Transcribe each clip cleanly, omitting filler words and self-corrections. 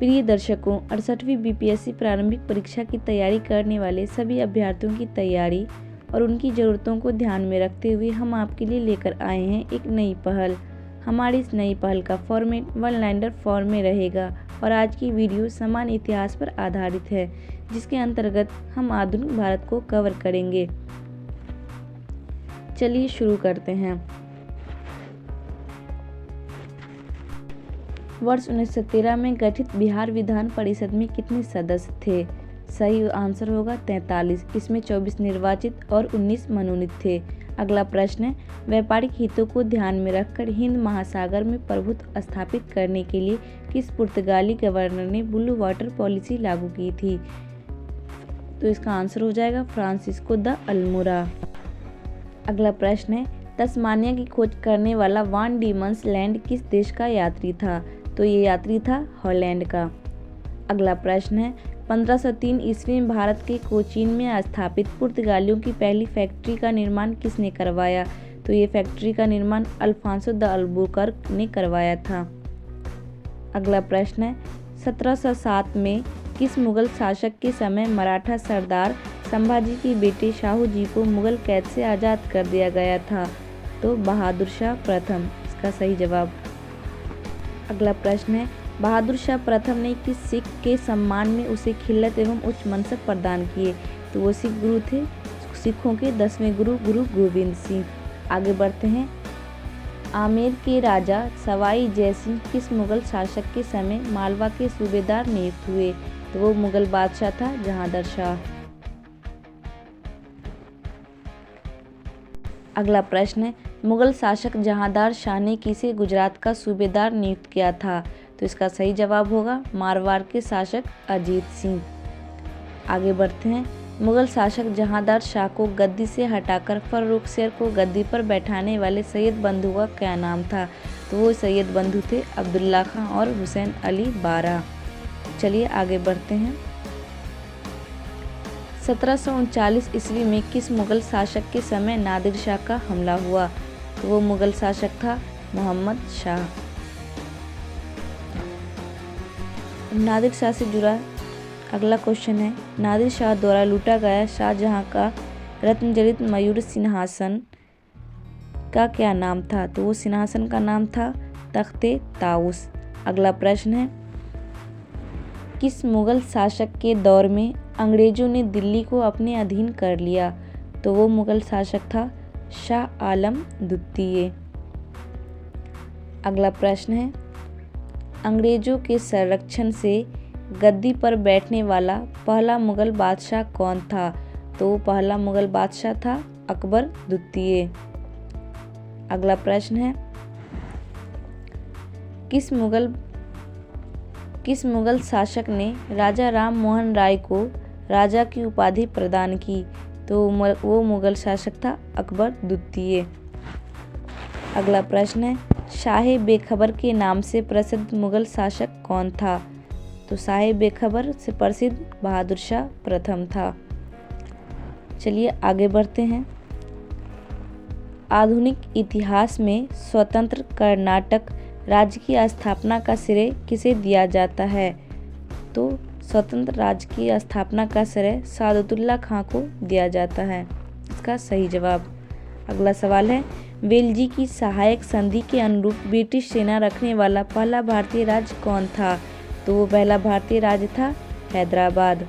प्रिय दर्शकों, 68वीं बीपीएससी प्रारंभिक परीक्षा की तैयारी करने वाले सभी अभ्यर्थियों की तैयारी और उनकी ज़रूरतों को ध्यान में रखते हुए हम आपके लिए लेकर आए हैं एक नई पहल। हमारी इस नई पहल का फॉर्मेट वन लाइनर फॉर्म में रहेगा और आज की वीडियो समान इतिहास पर आधारित है, जिसके अंतर्गत हम आधुनिक भारत को कवर करेंगे। चलिए शुरू करते हैं। वर्ष 1913 में गठित बिहार विधान परिषद में कितने सदस्य थे? सही आंसर होगा 43। इसमें 24 निर्वाचित और 19 मनोनीत थे। अगला प्रश्न है, व्यापारिक हितों को ध्यान में रखकर हिंद महासागर में प्रभुत्व स्थापित करने के लिए किस पुर्तगाली गवर्नर ने ब्लू वाटर पॉलिसी लागू की थी? तो इसका आंसर हो जाएगा फ्रांसिस्को द अल्मोरा। अगला प्रश्न है, तस्मानिया की खोज करने वाला वान डीमंस लैंड किस देश का यात्री था? तो ये यात्री था हॉलैंड का। अगला प्रश्न है, 1503 ईस्वी में भारत के कोचीन में स्थापित पुर्तगालियों की पहली फैक्ट्री का निर्माण किसने करवाया? तो ये फैक्ट्री का निर्माण अल्फांसो द अल्बुकर्क ने करवाया था। अगला प्रश्न है, 1707 में किस मुगल शासक के समय मराठा सरदार संभाजी के बेटे शाहू जी को मुगल कैद से आज़ाद कर दिया गया था? तो बहादुर शाह प्रथम इसका सही जवाब। अगला प्रश्न है, बहादुर शाह प्रथम ने किस सिख के सम्मान में उसे खिल्लत एवं उच्च मनसब प्रदान किए? तो वो सिख गुरु थे, सिखों के 10वें गुरु गुरु गोविंद सिंह। आगे बढ़ते हैं, आमेर के राजा सवाई जयसिंह किस मुगल शासक के समय मालवा के सूबेदार नियुक्त हुए? तो वो मुगल बादशाह था जहांगीर शाह। अगला प्रश्न है, मुगल शासक जहांगीर शाह ने किसे गुजरात का सूबेदार नियुक्त किया था? तो इसका सही जवाब होगा मारवाड़ के शासक अजीत सिंह। आगे बढ़ते हैं, मुगल शासक जहांगीर शाह को गद्दी से हटाकर फर्रुखसियर को गद्दी पर बैठाने वाले सैयद बंधु का क्या नाम था? तो वो सैयद बंधु थे अब्दुल्ला खां और हुसैन अली बारा। चलिए आगे बढ़ते हैं, 1739 ईस्वी में किस मुगल शासक के समय नादिर शाह का हमला हुआ? तो वो मुगल शासक था मोहम्मद शाह। नादिर शाह से जुड़ा अगला क्वेश्चन है, नादिर शाह द्वारा लूटा गया शाहजहां का रत्नजड़ित मयूर सिंहासन का क्या नाम था? तो वो सिंहासन का नाम था तख्ते ताउस। अगला प्रश्न है, किस मुगल शासक के दौर में अंग्रेजों ने दिल्ली को अपने अधीन कर लिया? तो वो मुगल शासक था शाह आलम द्वितीय। अगला प्रश्न है, अंग्रेजों के संरक्षण से गद्दी पर बैठने वाला पहला मुगल बादशाह कौन था? तो वो पहला मुगल बादशाह था अकबर द्वितीय। अगला प्रश्न है, किस मुगल शासक ने राजा राम मोहन राय को राजा की उपाधि प्रदान की? तो वो मुगल शासक था अकबर द्वितीय। अगला प्रश्न है, शाह बेखबर के नाम से प्रसिद्ध मुगल शासक कौन था? तो शाह बेखबर से प्रसिद्ध बहादुर शाह प्रथम था। चलिए आगे बढ़ते हैं, आधुनिक इतिहास में स्वतंत्र कर्नाटक राज्य की स्थापना का श्रेय किसे दिया जाता है? तो स्वतंत्र राज्य की स्थापना का श्रेय सादतुल्ला खां को दिया जाता है। इसका सही जवाब। अगला सवाल है, वेलजी की सहायक संधि के अनुरूप ब्रिटिश सेना रखने वाला पहला भारतीय राज्य कौन था? तो वो पहला भारतीय राज्य था हैदराबाद।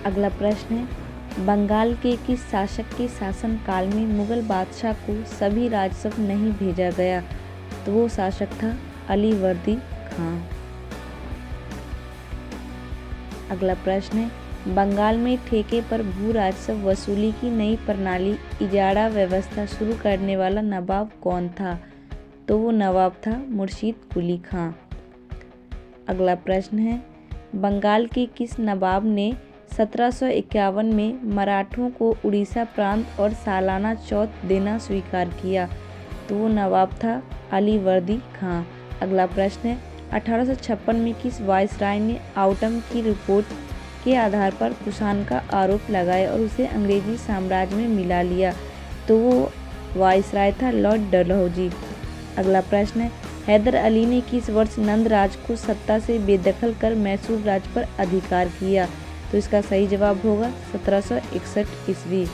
अगला प्रश्न है, बंगाल के किस शासक के शासनकाल में मुगल बादशाह को सभी राजस्व नहीं भेजा गया? तो वो शासक था अलीवर्दी खां। अगला प्रश्न है, बंगाल में ठेके पर भू राजस्व वसूली की नई प्रणाली इजारा व्यवस्था शुरू करने वाला नवाब कौन था? तो वो नवाब था मुर्शीद कुली खां। अगला प्रश्न है, बंगाल के किस नवाब ने 1751 में मराठों को उड़ीसा प्रांत और सालाना चौथ देना स्वीकार किया? तो वो नवाब था अलीवर्दी खां। अगला प्रश्न है, 1856 में किस वायसराय ने आउटम की रिपोर्ट के आधार पर कुषाण का आरोप लगाया और उसे अंग्रेजी साम्राज्य में मिला लिया? तो वो वायसराय था लॉर्ड डलहौजी। अगला प्रश्न है, हैदर अली ने किस वर्ष नंद राज को सत्ता से बेदखल कर मैसूर राज्य पर अधिकार किया? तो इसका सही जवाब होगा 1761 ईस्वी।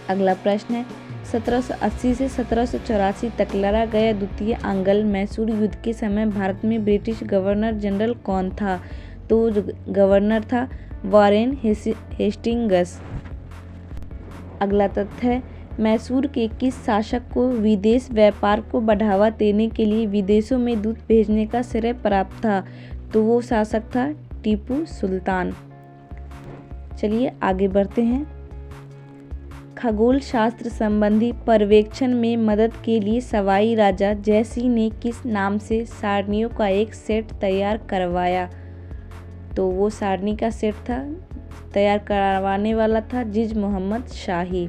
अगला प्रश्न है, 1780 से 1784 तक लड़ा गया द्वितीय आंग्ल मैसूर युद्ध के समय भारत में ब्रिटिश गवर्नर जनरल कौन था? तो गवर्नर था वॉरेन हेस्टिंग्स। अगला तथ्य है, मैसूर के किस शासक को विदेश व्यापार को बढ़ावा देने के लिए विदेशों में दूत भेजने का श्रेय प्राप्त था? तो वो शासक था टीपू सुल्तान। चलिए आगे बढ़ते हैं। खगोल शास्त्र संबंधी पर्यवेक्षण में मदद के लिए सवाई राजा जयसिंह ने किस नाम से सारणियों का एक सेट तैयार करवाया? तो वो सारणी का सेट था तैयार करवाने वाला था जिज मोहम्मद शाही।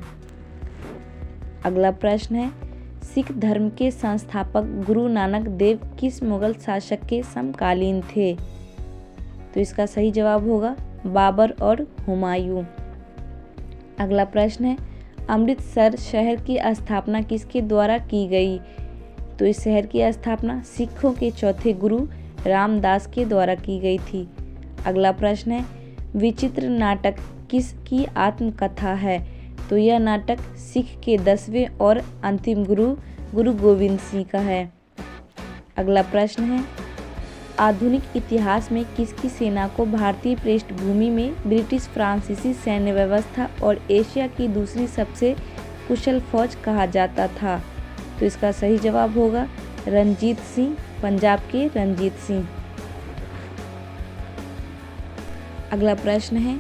अगला प्रश्न है, सिख धर्म के संस्थापक गुरु नानक देव किस मुगल शासक के समकालीन थे? तो इसका सही जवाब होगा बाबर और हुमायूं। अगला प्रश्न है, अमृतसर शहर की स्थापना किसके द्वारा की गई? तो इस शहर की स्थापना सिखों के चौथे गुरु रामदास के द्वारा की गई थी। अगला प्रश्न है, विचित्र नाटक किसकी आत्मकथा है? तो यह नाटक सिख के 10वें और अंतिम गुरु गोविंद सिंह का है। अगला प्रश्न है, आधुनिक इतिहास में किसकी सेना को भारतीय पृष्ठभूमि में ब्रिटिश फ्रांसीसी सैन्य व्यवस्था और एशिया की दूसरी सबसे कुशल फौज कहा जाता था? तो इसका सही जवाब होगा रंजीत सिंह, पंजाब के रंजीत सिंह। अगला प्रश्न है,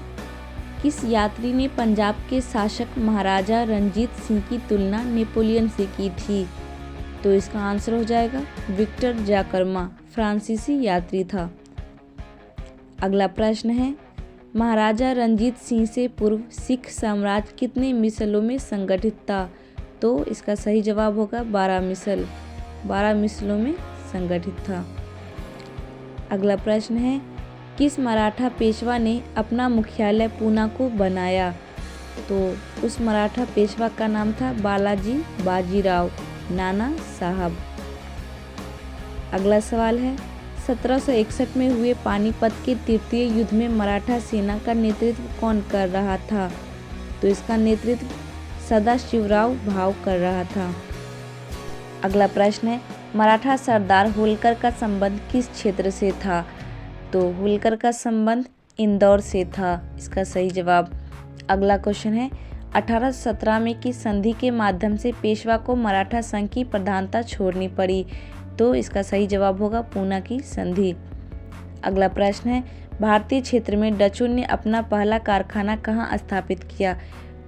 किस यात्री ने पंजाब के शासक महाराजा रंजीत सिंह की तुलना नेपोलियन से की थी? तो इसका आंसर हो जाएगा विक्टर जाकर्मा, फ्रांसीसी यात्री था। अगला प्रश्न है, महाराजा रंजीत सिंह से पूर्व सिख साम्राज्य कितने मिसलों में संगठित था? तो इसका सही जवाब होगा 12 मिसलों में संगठित था। अगला प्रश्न है, किस मराठा पेशवा ने अपना मुख्यालय पूना को बनाया? तो उस मराठा पेशवा का नाम था बालाजी बाजीराव नाना साहब। अगला सवाल है, 1761 में हुए पानीपत के तृतीय युद्ध में मराठा सेना का नेतृत्व कौन कर रहा था? तो इसका नेतृत्व सदाशिवराव भाऊ कर रहा था। अगला प्रश्न है, मराठा सरदार होलकर का संबंध किस क्षेत्र से था? तो होलकर का संबंध इंदौर से था, इसका सही जवाब। अगला क्वेश्चन है, 1817 में किस संधि के माध्यम से पेशवा को मराठा संघ की प्रधानता छोड़नी पड़ी? तो इसका सही जवाब होगा पूना की संधि। अगला प्रश्न है, भारतीय क्षेत्र में डचों ने अपना पहला कारखाना कहाँ स्थापित किया?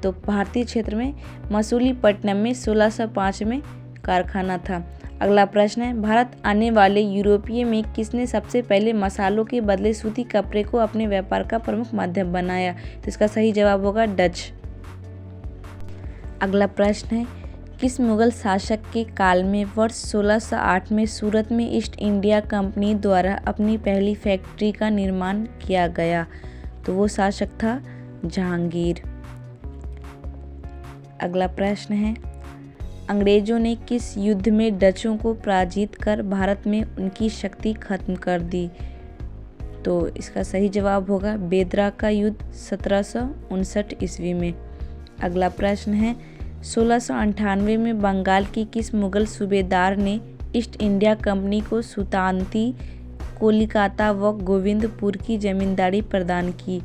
तो भारतीय क्षेत्र में मसूलीपट्टनम में 1605 में कारखाना था। अगला प्रश्न है, भारत आने वाले यूरोपीय में किसने सबसे पहले मसालों के बदले सूती कपड़े को अपने व्यापार का प्रमुख माध्यम बनाया? तो इसका सही जवाब होगा डच। अगला प्रश्न है, किस मुगल शासक के काल में वर्ष 1608 में सूरत में ईस्ट इंडिया कंपनी द्वारा अपनी पहली फैक्ट्री का निर्माण किया गया? तो वो शासक था जहांगीर। अगला प्रश्न है, अंग्रेजों ने किस युद्ध में डचों को पराजित कर भारत में उनकी शक्ति खत्म कर दी? तो इसका सही जवाब होगा बेदरा का युद्ध 1759 ईस्वी में। अगला प्रश्न है, 1698 में बंगाल की किस मुगल सूबेदार ने ईस्ट इंडिया कंपनी को सुल्तानती कोलकाता व गोविंदपुर की जमींदारी प्रदान की?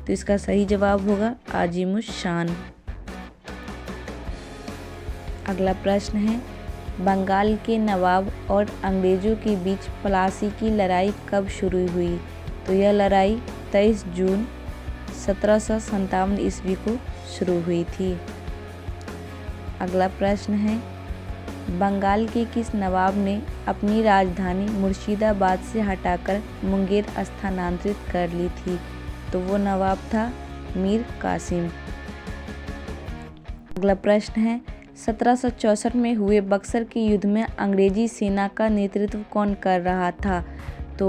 तो इसका सही जवाब होगा आजिमुश शान। अगला प्रश्न है, बंगाल के नवाब और अंग्रेजों के बीच प्लासी की लड़ाई कब शुरू हुई? तो यह लड़ाई 23 जून 1757 ईस्वी को शुरू हुई थी। अगला प्रश्न है, बंगाल के किस नवाब ने अपनी राजधानी मुर्शिदाबाद से हटाकर मुंगेर स्थानांतरित कर ली थी? तो वो नवाब था मीर कासिम। अगला प्रश्न है, 1764 में हुए बक्सर के युद्ध में अंग्रेजी सेना का नेतृत्व कौन कर रहा था? तो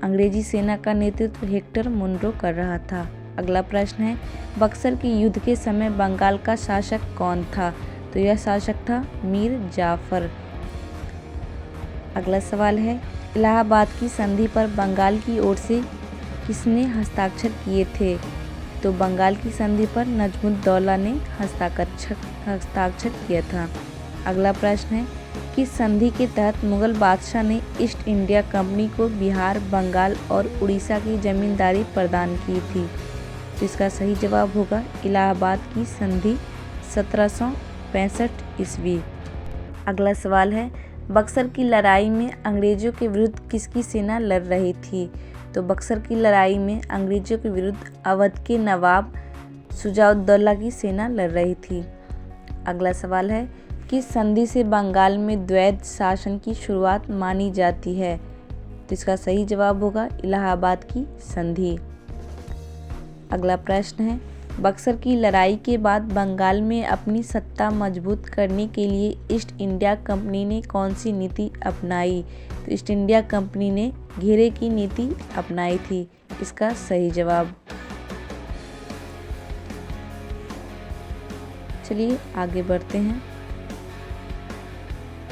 अंग्रेजी सेना का नेतृत्व हेक्टर मुनरो कर रहा था। अगला प्रश्न है, बक्सर के युद्ध के समय बंगाल का शासक कौन था? तो यह शासक था मीर जाफर। अगला सवाल है, इलाहाबाद की संधि पर बंगाल की ओर से किसने हस्ताक्षर किए थे? तो बंगाल की संधि पर नजमुद्दौला ने हस्ताक्षर किया था। अगला प्रश्न है, किस संधि के तहत मुगल बादशाह ने ईस्ट इंडिया कंपनी को बिहार, बंगाल और उड़ीसा की जमींदारी प्रदान की थी? तो इसका सही जवाब होगा इलाहाबाद की संधि 1765 ईस्वी। अगला सवाल है, बक्सर की लड़ाई में अंग्रेजों के विरुद्ध किसकी सेना लड़ रही थी? तो बक्सर की लड़ाई में अंग्रेजों के विरुद्ध अवध के नवाब शुजाउद्दौला की सेना लड़ रही थी। अगला सवाल है, किस संधि से बंगाल में द्वैध शासन की शुरुआत मानी जाती है? तो इसका सही जवाब होगा इलाहाबाद की संधि। अगला प्रश्न है, बक्सर की लड़ाई के बाद बंगाल में अपनी सत्ता मजबूत करने के लिए ईस्ट इंडिया कंपनी ने कौन सी नीति अपनाई? तो ईस्ट इंडिया कंपनी ने घेरे की नीति अपनाई थी। इसका सही जवाब। चलिए आगे बढ़ते हैं।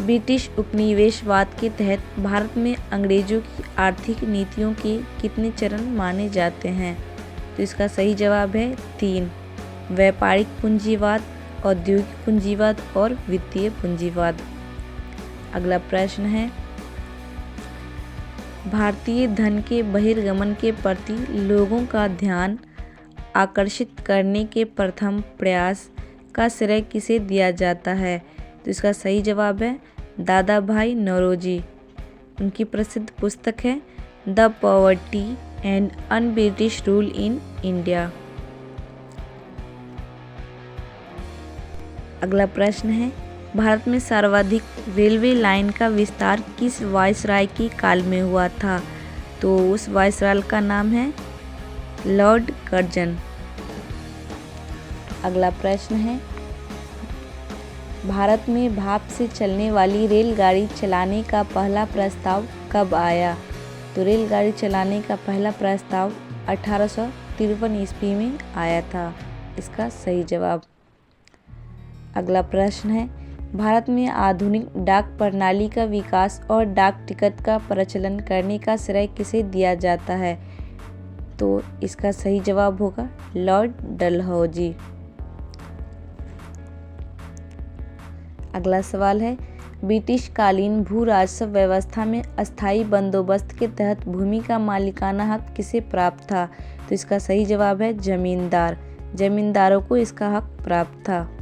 ब्रिटिश उपनिवेशवाद के तहत भारत में अंग्रेजों की आर्थिक नीतियों के कितने चरण माने जाते हैं? तो इसका सही जवाब है 3। व्यापारिक पूंजीवाद, औद्योगिक पूंजीवाद और वित्तीय पूंजीवाद। अगला प्रश्न है, भारतीय धन के बहिर्गमन के प्रति लोगों का ध्यान आकर्षित करने के प्रथम प्रयास का श्रेय किसे दिया जाता है? तो इसका सही जवाब है दादा भाई नौरोजी। उनकी प्रसिद्ध पुस्तक है the poverty and unBritish rule in India. अगला प्रश्न है, भारत में सर्वाधिक रेलवे लाइन का विस्तार किस वायसराय के काल में हुआ था? तो उस वायसराय का नाम है लॉर्ड कर्जन। अगला प्रश्न है, भारत में भाप से चलने वाली रेलगाड़ी चलाने का पहला प्रस्ताव कब आया? तो रेलगाड़ी चलाने का पहला प्रस्ताव 1853 ईस्वी में आया था। इसका सही जवाब। अगला प्रश्न है, भारत में आधुनिक डाक प्रणाली का विकास और डाक टिकट का प्रचलन करने का श्रेय किसे दिया जाता है? तो इसका सही जवाब होगा लॉर्ड डलहौजी। अगला सवाल है, ब्रिटिश कालीन भू राजस्व व्यवस्था में अस्थायी बंदोबस्त के तहत भूमि का मालिकाना हक किसे प्राप्त था? तो इसका सही जवाब है जमींदार। जमींदारों को इसका हक प्राप्त था।